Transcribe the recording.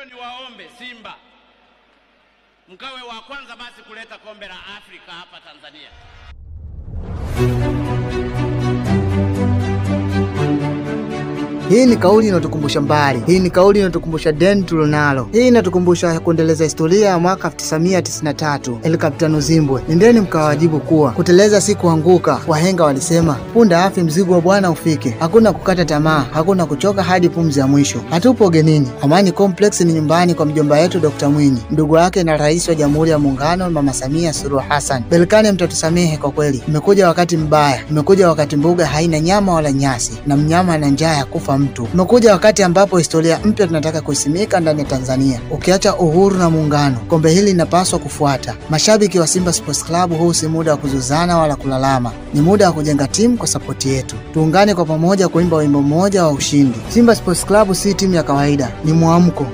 Niwaombe Simba mkawe wa kwanza basi kuleta kombe la Afrika hapa Tanzania. Hii ni kauli inatukumbusha mbali. Hii ni kauli inatukumbusha deni tulonalo. Hii inatukumbusha kuendeleza historia ya mwaka 1993. El Capitano Zimbwe. Nendeni mkawajibu kuwa kuteleza si kuanguka. Wahenga walisema, punda afi mzigo wa bwana ufike. Hakuna kukata tamaa, hakuna kuchoka hadi pumzi ya mwisho. Hatupo ugenini. Amani Complex ni nyumbani kwa mjomba wetu Dr. Mwinyi, ndugu wake na Rais wa Jamhuri ya Muungano Mama Samia Suluhu Hassan. Berkane mtatusamehe kwa kweli. Mmekuja wakati mbaya. Mmekuja wakati mbuga haina nyama wala nyasi na mnyama ana njaa ya kufa mtu. Mmekuja wakati ambapo historia mpya tunataka kuisimika ndani ya Tanzania. Ukiacha uhuru na muungano, kombe hili linapaswa kufuata. Mashabiki wa Simba Sports Club, huu si muda wa kuzuzana wala kulalama. Ni muda wa kujenga timu kwa sapoti yetu. Tuungane kwa pamoja kuimba wimbo mmoja wa ushindi. Simba Sports Club si timu ya kawaida, ni mwamko.